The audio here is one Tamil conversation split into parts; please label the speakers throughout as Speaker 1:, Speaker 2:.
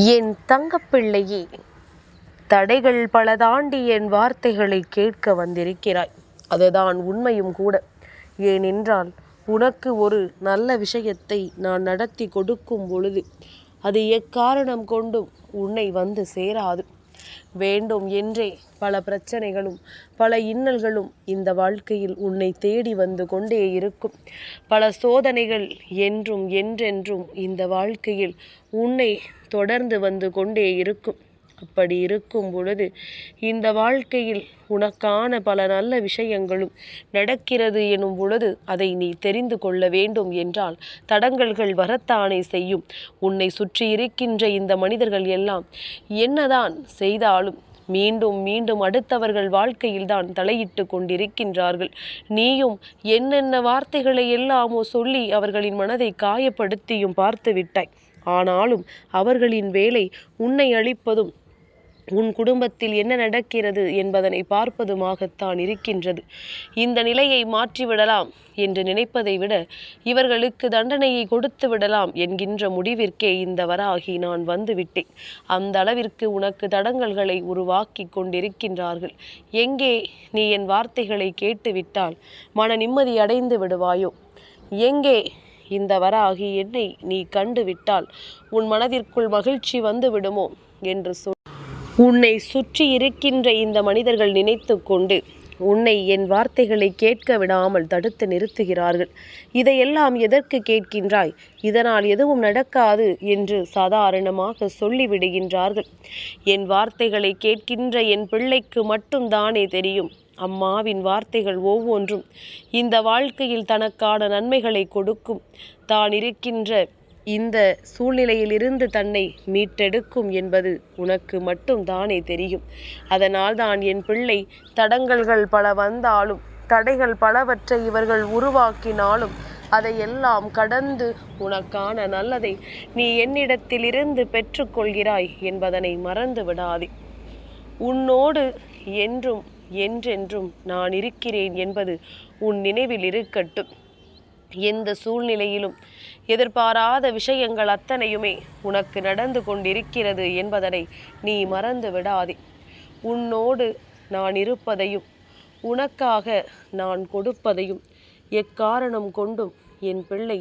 Speaker 1: என் தங்கப்பிள்ளையே, தடைகள் பல தாண்டி என் வார்த்தைகளை கேட்க வந்திருக்கிறாய். அதுதான் உண்மையும் கூட. ஏனென்றால் உனக்கு ஒரு நல்ல விஷயத்தை நான் நடத்தி கொடுக்கும் பொழுது அது எக்காரணம் கொண்டும் உன்னை வந்து சேராது. வேண்டும் என்றே பல பிரச்சனைகளும் பல இன்னல்களும் இந்த வாழ்க்கையில் உன்னை தேடி வந்து கொண்டே இருக்கும். பல சோதனைகள் என்றும் என்றென்றும் இந்த வாழ்க்கையில் உன்னை தொடர்ந்து வந்து கொண்டே இருக்கும். அப்படி இருக்கும் பொழுது இந்த வாழ்க்கையில் உனக்கான பல நல்ல விஷயங்களும் நடக்கிறது எனும் பொழுது அதை நீ தெரிந்து கொள்ள வேண்டும் என்றால் தடங்கல்கள் வரத்தானே செய்யும். உன்னை சுற்றி இருக்கின்ற இந்த மனிதர்கள் எல்லாம் என்னதான் செய்தாலும் மீண்டும் மீண்டும் அடுத்தவர்கள் வாழ்க்கையில்தான் தலையிட்டு கொண்டிருக்கின்றார்கள். நீயும் என்னென்ன வார்த்தைகளை எல்லாமோ சொல்லி அவர்களின் மனதை காயப்படுத்தியும் பார்த்து விட்டாய். ஆனாலும் அவர்களின் வேலை உன்னை அழிப்பதும் உன் குடும்பத்தில் என்ன நடக்கிறது என்பதனை பார்ப்பதுமாகத்தான் இருக்கின்றது. இந்த நிலையை மாற்றிவிடலாம் என்று நினைப்பதை விட இவர்களுக்கு தண்டனையை கொடுத்து விடலாம் என்கின்ற முடிவிற்கே இந்த வராகி நான் வந்துவிட்டேன். அந்த அளவிற்கு உனக்கு தடங்கல்களை உருவாக்கி கொண்டிருக்கின்றார்கள். எங்கே நீ என் வார்த்தைகளை கேட்டுவிட்டால் மன நிம்மதி அடைந்து விடுவாயோ? எங்கே இந்த வராகி என்னை நீ கண்டு விட்டால் உன் மனதிற்குள் மகிழ்ச்சி வந்து விடுமோ என்று உன்னை சுற்றி இருக்கின்ற இந்த மனிதர்கள் நினைத்து கொண்டு உன்னை என் வார்த்தைகளை கேட்க விடாமல் தடுத்து நிறுத்துகிறார்கள். இதையெல்லாம் எதற்கு கேட்கின்றாய்? இதனால் எதுவும் நடக்காது என்று சாதாரணமாக சொல்லிவிடுகின்றார்கள். என் வார்த்தைகளை கேட்கின்ற என் பிள்ளைக்கு மட்டும்தானே தெரியும். அம்மாவின் வார்த்தைகள் ஒவ்வொன்றும் இந்த வாழ்க்கையில் தனக்கான நன்மைகளை கொடுக்கும். தான் இருக்கின்ற இந்த சூழ்நிலையிலிருந்து தன்னை மீட்டெடுக்கும் என்பது உனக்கு மட்டும் தானே தெரியும். அதனால் தான் என் பிள்ளை தடங்கல்கள் பல வந்தாலும் தடைகள் பலவற்றை இவர்கள் உருவாக்கினாலும் அதையெல்லாம் கடந்து உனக்கான நல்லதை நீ என்னிடத்திலிருந்து பெற்றுக்கொள்கிறாய் என்பதனை மறந்து விடாதே. உன்னோடு என்றும் என்றென்றும் நான் இருக்கிறேன் என்பது உன் நினைவில் இருக்கட்டும். எந்த சூழ்நிலையிலும் எதிர்பாராத விஷயங்கள் அத்தனையுமே உனக்கு நடந்து கொண்டிருக்கிறது என்பதனை நீ மறந்து விடாதே. உன்னோடு நான் இருப்பதையும் உனக்காக நான் கொடுப்பதையும் எக்காரணம் கொண்டும் என் பிள்ளை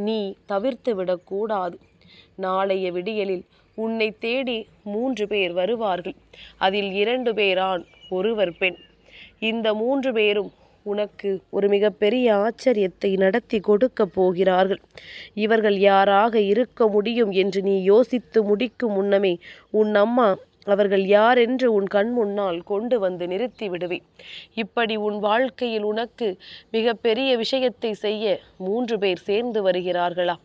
Speaker 1: நீ தவிர்த்து விடக்கூடாது. நாளைய விடியலில் உன்னை தேடி 3 பேர் வருவார்கள். அதில் 2 பேர் ஆண், ஒருவர் பெண். இந்த 3 பேரும் உனக்கு ஒரு மிகப்பெரிய ஆச்சரியத்தை நடத்தி கொடுக்க போகிறார்கள். இவர்கள் யாராக இருக்க முடியும் என்று நீ யோசித்து முடிக்கும் முன்னமே உன் அம்மா அவர்கள் யார் என்று உன் கண் முன்னால் கொண்டு வந்து நிறுத்தி விடுவேன். இப்படி உன் வாழ்க்கையில் உனக்கு மிகப்பெரிய விஷயத்தை செய்ய 3 பேர் சேர்ந்து வருகிறார்களா?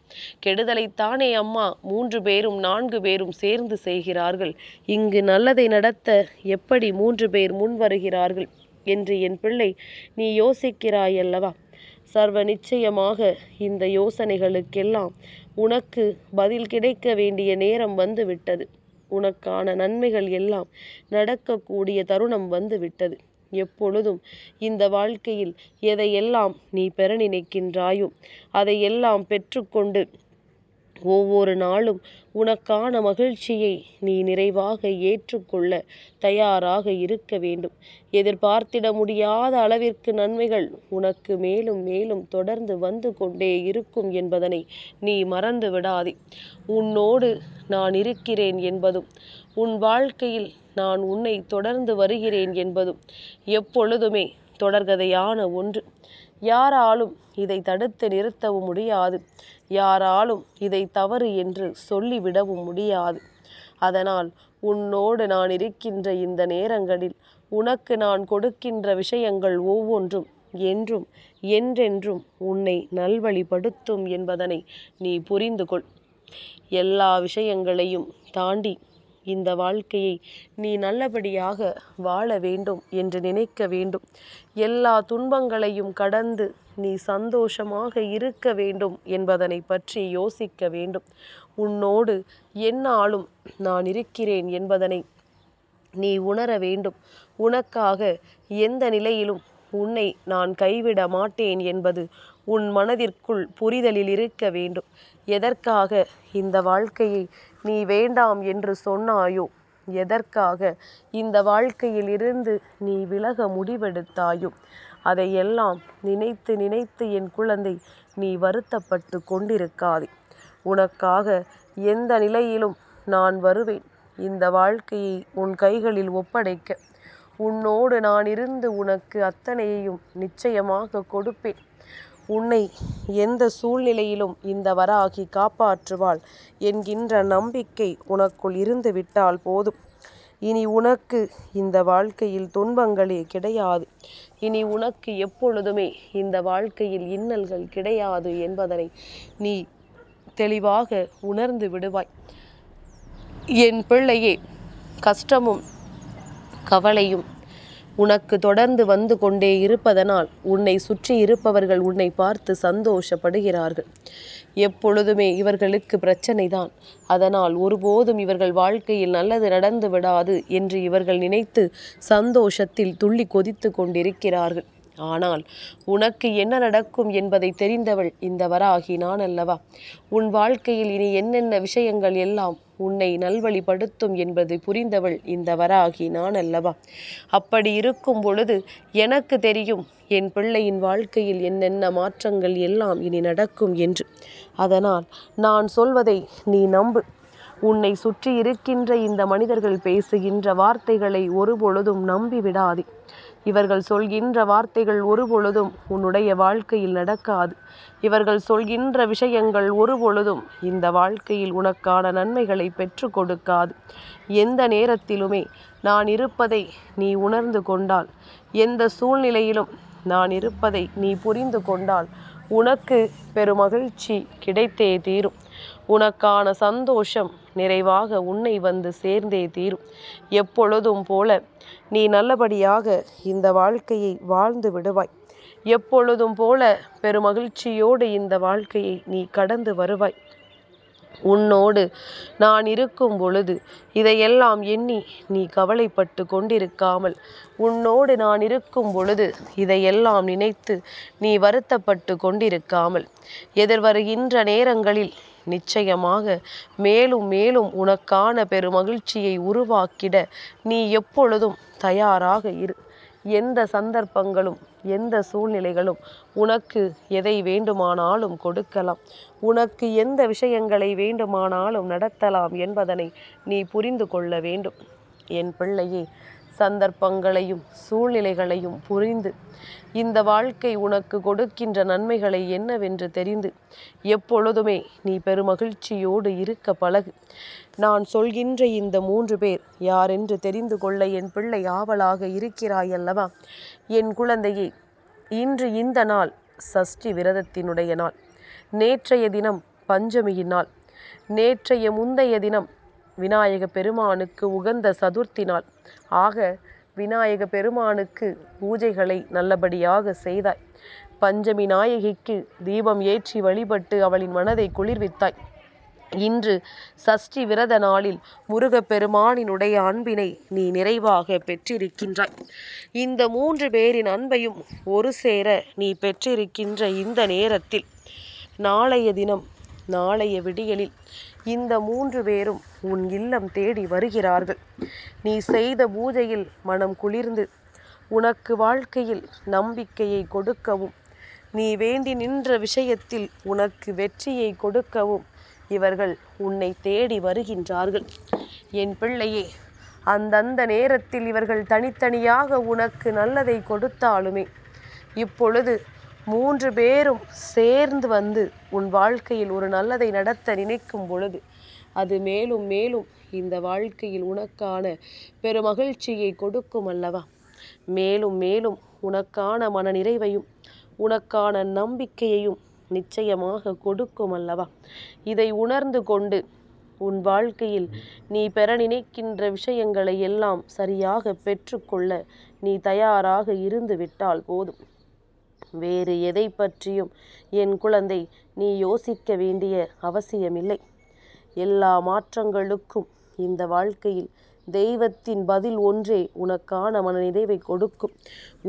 Speaker 1: கெடுதலைத்தானே அம்மா 3 பேரும் 4 பேரும் சேர்ந்து செய்கிறார்கள். இங்கு நல்லதை நடத்த எப்படி 3 பேர் முன் வருகிறார்கள் என்று என் பிள்ளை நீ யோசிக்கிறாயல்லவா? சர்வ நிச்சயமாக இந்த யோசனைகளுக்கெல்லாம் உனக்கு பதில் கிடைக்க வேண்டிய நேரம் வந்து விட்டது. உனக்கான நன்மைகள் எல்லாம் நடக்கக்கூடிய தருணம் வந்து விட்டது. எப்பொழுதும் இந்த வாழ்க்கையில் எதையெல்லாம் நீ பெற நினைக்கின்றாயோ அதையெல்லாம் பெற்றுக்கொண்டு ஒவ்வொரு நாளும் உனக்கான மகிழ்ச்சியை நீ நிறைவாக ஏற்றுக்கொள்ள தயாராக இருக்க வேண்டும். எதிர்பார்த்திட முடியாத அளவிற்கு நன்மைகள் உனக்கு மேலும் மேலும் தொடர்ந்து வந்து கொண்டே இருக்கும் என்பதனை நீ மறந்து விடாதே. உன்னோடு நான் இருக்கிறேன் என்பதும் உன் வாழ்க்கையில் நான் உன்னை தொடர்ந்து வருகிறேன் என்பதும் எப்பொழுதுமே தொடர்கதையான ஒன்று. யாராலும் இதை தடுத்து நிறுத்தவும் முடியாது. யாராலும் இதை தவறு என்று சொல்லிவிடவும் முடியாது. அதனால் உன்னோடு நான் இருக்கின்ற இந்த நேரங்களில் உனக்கு நான் கொடுக்கின்ற விஷயங்கள் ஒவ்வொன்றும் என்றும் என்றென்றும் உன்னை நல்வழிப்படுத்தும் என்பதனை நீ புரிந்து கொள். எல்லா விஷயங்களையும் தாண்டி இந்த வாழ்க்கையை நீ நல்லபடியாக வாழ வேண்டும் என்று நினைக்க வேண்டும். எல்லா துன்பங்களையும் கடந்து நீ சந்தோஷமாக இருக்க வேண்டும் என்பதனை பற்றி யோசிக்க வேண்டும். உன்னோடு எந்நாளும் நான் இருக்கிறேன் என்பதனை நீ உணர வேண்டும். உனக்காக எந்த நிலையிலும் உன்னை நான் கைவிட மாட்டேன் என்பது உன் மனதிற்குள் புரிதலில் இருக்க வேண்டும். எதற்காக இந்த வாழ்க்கையை நீ வேண்டாம் என்று சொன்னாயோ? எதற்காக இந்த வாழ்க்கையில் இருந்து நீ விலக முடிவெடுத்தாயோ? அதையெல்லாம் நினைத்து நினைத்து என் குழந்தை நீ வருத்தப்பட்டு கொண்டிருக்காதே. உனக்காக எந்த நிலையிலும் நான் வருவேன். இந்த வாழ்க்கையை உன் கைகளில் ஒப்படைக்க உன்னோடு நான் இருந்து உனக்கு அத்தனையையும் நிச்சயமாக கொடுப்பேன். உன்னை எந்த சூழ்நிலையிலும் இந்த வராகி காப்பாற்றுவாள் என்கின்ற நம்பிக்கை உனக்குள் இருந்து விட்டால் போதும். இனி உனக்கு இந்த வாழ்க்கையில் துன்பங்களே கிடையாது. இனி உனக்கு எப்பொழுதுமே இந்த வாழ்க்கையில் இன்னல்கள் கிடையாது என்பதனை நீ தெளிவாக உணர்ந்து விடுவாய். என் பிள்ளையே, கஷ்டமும் கவலையும் உனக்கு தொடர்ந்து வந்து கொண்டே இருப்பதனால் உன்னை சுற்றி இருப்பவர்கள் உன்னை பார்த்து சந்தோஷப்படுகிறார்கள். எப்பொழுதுமே இவர்களுக்கு பிரச்சனை தான், அதனால் ஒருபோதும் இவர்கள் வாழ்க்கையில் நல்லது நடந்து விடாது என்று இவர்கள் நினைத்து சந்தோஷத்தில் துள்ளி கொதித்து கொண்டிருக்கிறார்கள். ஆனால் உனக்கு என்ன நடக்கும் என்பதை தெரிந்தவள் இந்த வராகி நான் அல்லவா? உன் வாழ்க்கையில் இனி என்னென்ன விஷயங்கள் எல்லாம் உன்னை நல்வழிப்படுத்தும் என்பதை புரிந்தவள் இந்த வராகி நான் அல்லவா? அப்படி இருக்கும் பொழுது எனக்கு தெரியும் என் பிள்ளையின் வாழ்க்கையில் என்னென்ன மாற்றங்கள் எல்லாம் இனி நடக்கும் என்று. அதனால் நான் சொல்வதை நீ நம்பு. உன்னை சுற்றி இருக்கின்ற இந்த மனிதர்கள் பேசுகின்ற வார்த்தைகளை ஒருபொழுதும் நம்பி விடாதே. இவர்கள் சொல்கின்ற வார்த்தைகள் ஒருபொழுதும் உன்னுடைய வாழ்க்கையில் நடக்காது. இவர்கள் சொல்கின்ற விஷயங்கள் ஒருபொழுதும் இந்த வாழ்க்கையில் உனக்கான நன்மைகளை பெற்று கொடுக்காது. எந்த நேரத்திலுமே நான் இருப்பதை நீ உணர்ந்து கொண்டால், எந்த சூழ்நிலையிலும் நான் இருப்பதை நீ புரிந்து கொண்டால் உனக்கு பெருமகிழ்ச்சி கிடைத்தே தீரும். உனக்கான சந்தோஷம் நிறைவாக உன்னை வந்து சேர்ந்தே தீரும். எப்பொழுதும் போல நீ நல்லபடியாக இந்த வாழ்க்கையை வாழ்ந்து விடுவாய். எப்பொழுதும் போல பெருமகிழ்ச்சியோடு இந்த வாழ்க்கையை நீ கடந்து வருவாய். உன்னோடு நான் இருக்கும் பொழுது இதையெல்லாம் எண்ணி நீ கவலைப்பட்டு கொண்டிருக்காமல், உன்னோடு நான் இருக்கும் பொழுது இதையெல்லாம் நினைத்து நீ வருத்தப்பட்டு கொண்டிருக்காமல், எதிர்வருகின்ற நேரங்களில் நிச்சயமாக மேலும் மேலும் உனக்கான பெருமகிழ்ச்சியை உருவாக்கிட நீ எப்பொழுதும் தயாராக இரு. எந்த சந்தர்ப்பங்களும் எந்த சூழ்நிலைகளும் உனக்கு எதை வேண்டுமானாலும் கொடுக்கலாம், உனக்கு எந்த விஷயங்களை வேண்டுமானாலும் நடத்தலாம் என்பதனை நீ புரிந்து கொள்ள வேண்டும். என் பிள்ளையே, சந்தர்ப்பங்களையும் சூழ்நிலைகளையும் புரிந்து இந்த வாழ்க்கை உனக்கு கொடுக்கின்ற நன்மைகளை என்னவென்று தெரிந்து எப்பொழுதுமே நீ பெருமகிழ்ச்சியோடு இருக்க பழகு. நான் சொல்கின்ற இந்த 3 பேர் யாரென்று தெரிந்து கொள்ள என் பிள்ளை ஆவலாக இருக்கிறாய் அல்லவா? என் குழந்தையே, இன்று இந்த நாள் சஷ்டி விரதத்தினுடைய நாள். நேற்றைய தினம் பஞ்சமியின் நாள். நேற்றைய முந்தைய தினம் விநாயக பெருமானுக்கு உகந்த சதுர்த்தி நாள். ஆக விநாயக பெருமானுக்கு பூஜைகளை நல்லபடியாக செய்தாய். பஞ்சமி நாயகிக்கு தீபம் ஏற்றி வழிபட்டு அவளின் மனதை குளிர்வித்தாய். இன்று சஷ்டி விரத நாளில் முருகப்பெருமானினுடைய அன்பினை நீ நிறைவாக பெற்றிருக்கின்றாய். இந்த 3 பேரின் அன்பையும் ஒரு சேர நீ பெற்றிருக்கின்ற இந்த நேரத்தில் நாளைய தினம், நாளைய விடியலில் இந்த 3 பேரும் உன் இல்லம் தேடி வருகிறார்கள். நீ செய்த பூஜையில் மனம் குளிர்ந்து உனக்கு வாழ்க்கையில் நம்பிக்கையை கொடுக்கவும், நீ வேண்டி நின்ற விஷயத்தில் உனக்கு வெற்றியை கொடுக்கவும் இவர்கள் உன்னை தேடி வருகின்றார்கள். என் பிள்ளையே, அந்தந்த நேரத்தில் இவர்கள் தனித்தனியாக உனக்கு நல்லதை கொடுத்தாலுமே இப்பொழுது 3 பேரும் சேர்ந்து வந்து உன் வாழ்க்கையில் ஒரு நல்லதை நடத்த நினைக்கும் பொழுது அது மேலும் மேலும் இந்த வாழ்க்கையில் உனக்கான பெருமகிழ்ச்சியை கொடுக்கும் அல்லவா? மேலும் மேலும் உனக்கான மனநிறைவையும் உனக்கான நம்பிக்கையையும் நிச்சயமாக கொடுக்கும் அல்லவா? இதை உணர்ந்து கொண்டு உன் வாழ்க்கையில் நீ பெற நினைக்கின்ற விஷயங்களை எல்லாம் சரியாக பெற்றுக்கொள்ள நீ தயாராக இருந்து விட்டால் போதும். வேறு எதை பற்றியும் என் குழந்தை நீ யோசிக்க வேண்டிய அவசியமில்லை. எல்லா மாற்றங்களுக்கும் இந்த வாழ்க்கையில் தெய்வத்தின் பதில் ஒன்றே உனக்கான மனநிறைவை கொடுக்கும்.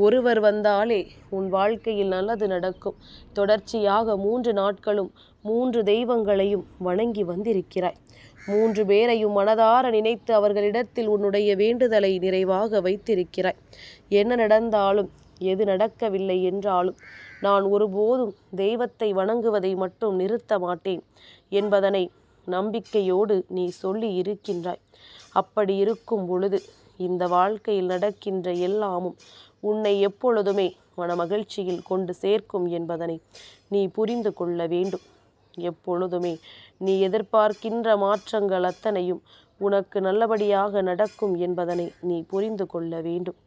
Speaker 1: ஒருவர் வந்தாலே உன் வாழ்க்கையில் நல்லது நடக்கும். தொடர்ச்சியாக 3 நாட்களும் 3 தெய்வங்களையும் வணங்கி வந்திருக்கிறாய். 3 பேரையும் மனதார நினைத்து அவர்களிடத்தில் உன்னுடைய வேண்டுதலை நிறைவாக வைத்திருக்கிறாய். என்ன நடந்தாலும் எது நடக்கவில்லை என்றாலும் நான் ஒருபோதும் தெய்வத்தை வணங்குவதை மட்டும் நிறுத்த மாட்டேன் என்பதனை நம்பிக்கையோடு நீ சொல்லி இருக்கின்றாய். அப்படி இருக்கும் பொழுது இந்த வாழ்க்கையில் நடக்கின்ற எல்லாமும் உன்னை எப்பொழுதுமே மனமகிழ்ச்சியில் கொண்டு சேர்க்கும் என்பதனை நீ புரிந்து கொள்ள வேண்டும். எப்பொழுதுமே நீ எதிர்பார்க்கின்ற மாற்றங்கள் அத்தனையும் உனக்கு நல்லபடியாக நடக்கும் என்பதனை நீ புரிந்து கொள்ள வேண்டும்.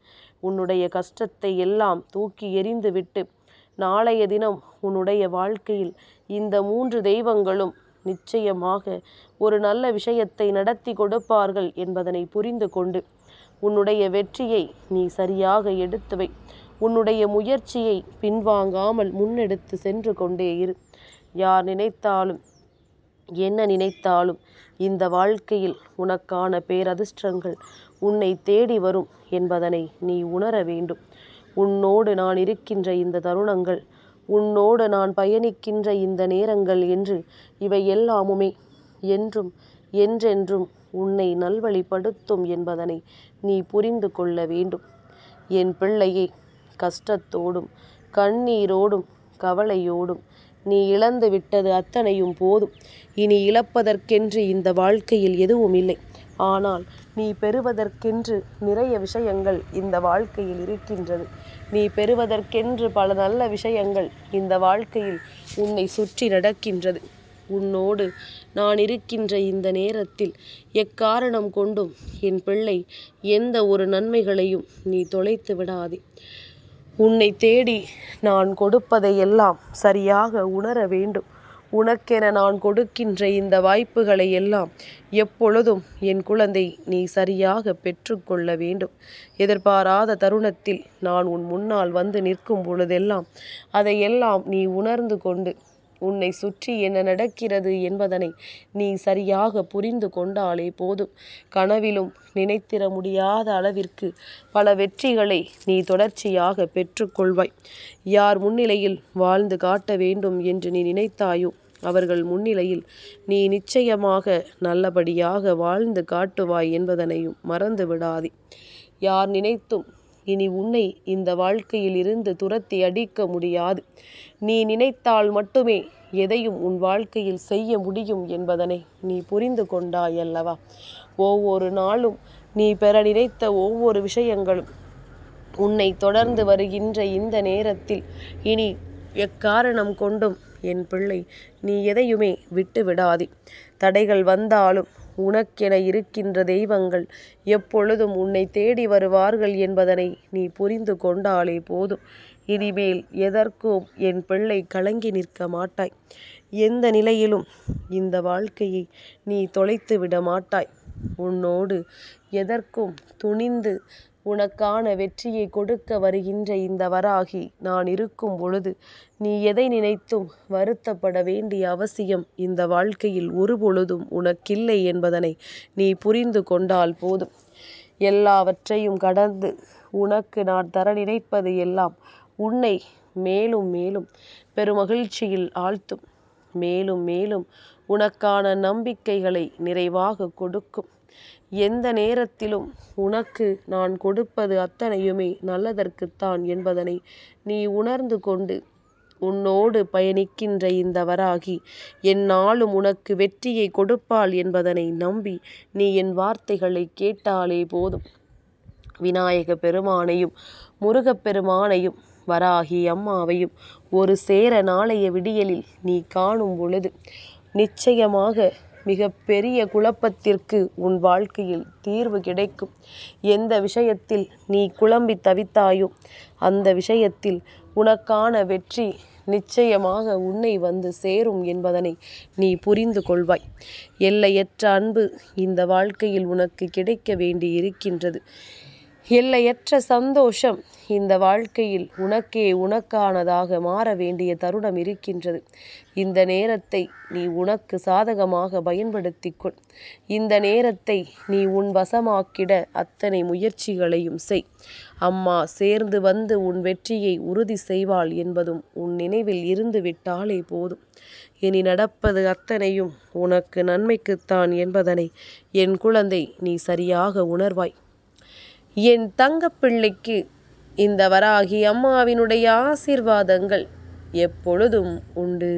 Speaker 1: உன்னுடைய கஷ்டத்தை எல்லாம் தூக்கி எறிந்துவிட்டு நாளைய தினம் உன்னுடைய வாழ்க்கையில் இந்த 3 தெய்வங்களும் நிச்சயமாக ஒரு நல்ல விஷயத்தை நடத்தி கொடுப்பார்கள் என்பதனை புரிந்து கொண்டு உன்னுடைய வெற்றியை நீ சரியாக எடுத்து வை. உன்னுடைய முயற்சியை பின்வாங்காமல் முன்னெடுத்து சென்று கொண்டே இரு. யார் நினைத்தாலும் என்ன நினைத்தாலும் இந்த வாழ்க்கையில் உனக்கான பேரதிர்ஷ்டங்கள் உன்னை தேடி வரும் என்பதனை நீ உணர வேண்டும். உன்னோடு நான் இருக்கின்ற இந்த தருணங்கள், உன்னோடு நான் பயணிக்கின்ற இந்த நேரங்கள் என்று இவை எல்லாமுமே என்றும் என்றென்றும் உன்னை நல்வழிப்படுத்தும் என்பதனை நீ புரிந்து கொள்ள வேண்டும். என் பிள்ளையே, கஷ்டத்தோடும் கண்ணீரோடும் கவலையோடும் நீ இழந்து விட்டது அத்தனையும் போதும். இனி இழப்பதற்கென்று இந்த வாழ்க்கையில் எதுவும் இல்லை. ஆனால் நீ பெறுவதற்கென்று நிறைய விஷயங்கள் இந்த வாழ்க்கையில் இருக்கின்றது. நீ பெறுவதற்கென்று பல நல்ல விஷயங்கள் இந்த வாழ்க்கையில் உன்னை சுற்றி நடக்கின்றது. உன்னோடு நான் இருக்கின்ற இந்த நேரத்தில் எக்காரணம் கொண்டும் என் பிள்ளை எந்த ஒரு நன்மைகளையும் நீ தொலைத்து விடாதே. உன்னை தேடி நான் கொடுப்பதை எல்லாம் சரியாக உணர வேண்டும். உனக்கென நான் கொடுக்கின்ற இந்த வாய்ப்புகளை எல்லாம் எப்பொழுதும் என் குழந்தை நீ சரியாக பெற்றுக்கொள்ள வேண்டும். எதிர்பாராத தருணத்தில் நான் உன் முன்னால் வந்து நிற்கும் பொழுதெல்லாம் அதையெல்லாம் நீ உணர்ந்து கொண்டு உன்னை சுற்றி என்ன நடக்கிறது என்பதனை நீ சரியாக புரிந்து கொண்டாலே போதும். கனவிலும் நினைத்திட முடியாத அளவிற்கு பல வெற்றிகளை நீ தொடர்ச்சியாக பெற்றுக்கொள்வாய். யார் முன்னிலையில் வாழ்ந்து காட்ட வேண்டும் என்று நீ நினைத்தாயோ அவர்கள் முன்னிலையில் நீ நிச்சயமாக நல்லபடியாக வாழ்ந்து காட்டுவாய் என்பதனையும் மறந்து விடாதே. யார் நினைத்தும் இனி உன்னை இந்த வாழ்க்கையில் இருந்து துரத்தி அடிக்க முடியாது. நீ நினைத்தால் மட்டுமே எதையும் உன் வாழ்க்கையில் செய்ய முடியும் என்பதனை நீ புரிந்து கொண்டாய் அல்லவா? ஒவ்வொரு நாளும் நீ பெற நினைத்த ஒவ்வொரு விஷயங்களும் உன்னை தொடர்ந்து வருகின்ற இந்த நேரத்தில் இனி எக்காரணம் கொண்டும் என் பிள்ளை நீ எதையுமே விட்டு விடாதே. தடைகள் வந்தாலும் உனக்கென இருக்கின்ற தெய்வங்கள் எப்பொழுதும் உன்னை தேடி வருவார்கள் என்பதனை நீ புரிந்து கொண்டாலே போதும். இனிமேல் எதற்கும் என் பிள்ளை கலங்கி நிற்க மாட்டாய். எந்த நிலையிலும் இந்த வாழ்க்கையை நீ தொலைத்து விட மாட்டாய். உன்னோடு எதற்கும் துணிந்து உனக்கான வெற்றியை கொடுக்க வருகின்ற இந்த வராகி நான் இருக்கும் பொழுது நீ எதை நினைத்தும் வருத்தப்பட வேண்டிய அவசியம் இந்த வாழ்க்கையில் ஒருபொழுதும் உனக்கில்லை என்பதனை நீ புரிந்து கொண்டால் போதும். எல்லாவற்றையும் கடந்து உனக்கு நான் தர நினைப்பது எல்லாம் உன்னை மேலும் மேலும் பெருமகிழ்ச்சியில் ஆழ்த்தும். மேலும் மேலும் உனக்கான நம்பிக்கைகளை நிறைவாக கொடுக்கும். எந்த நேரத்திலும் உனக்கு நான் கொடுப்பது அத்தனையுமே நல்லதற்குத்தான் என்பதனை நீ உணர்ந்து கொண்டு உன்னோடு பயணிக்கின்ற இந்த வராகி எந்நாளும் உனக்கு வெற்றியை கொடுப்பாள் என்பதனை நம்பி நீ என் வார்த்தைகளை கேட்டாலே போதும். விநாயக பெருமானையும் முருகப்பெருமானையும் வராகி அம்மாவையும் ஒரு சேர நாளைய விடியலில் நீ காணும் பொழுது நிச்சயமாக மிக பெரிய குழப்பத்திற்கு உன் வாழ்க்கையில் தீர்வு கிடைக்கும். எந்த விஷயத்தில் நீ குழம்பி தவித்தாயோ அந்த விஷயத்தில் உனக்கான வெற்றி நிச்சயமாக உன்னை வந்து சேரும் என்பதனை நீ புரிந்து கொள்வாய். எல்லையற்ற அன்பு இந்த வாழ்க்கையில் உனக்கு கிடைக்க வேண்டி இருக்கின்றது. எல்லையற்ற சந்தோஷம் இந்த வாழ்க்கையில் உனக்கானதாக மாற வேண்டிய தருணம் இருக்கின்றது. இந்த நேரத்தை நீ உனக்கு சாதகமாக பயன்படுத்திக்கொள். இந்த நேரத்தை நீ உன் வசமாக்கிட அத்தனை முயற்சிகளையும் செய். அம்மா சேர்ந்து வந்து உன் வெற்றியை உறுதி செய்வாள் என்பதும் உன் நினைவில் இருந்து விட்டாலே போதும். இனி நடப்பது அத்தனையும் உனக்கு நன்மைக்குத்தான் என்பதனை என் குழந்தை நீ சரியாக உணர்வாய். என் தங்கப்பிள்ளைக்கு இந்த வராகி அம்மாவினுடைய ஆசீர்வாதங்கள் எப்பொழுதும் உண்டு.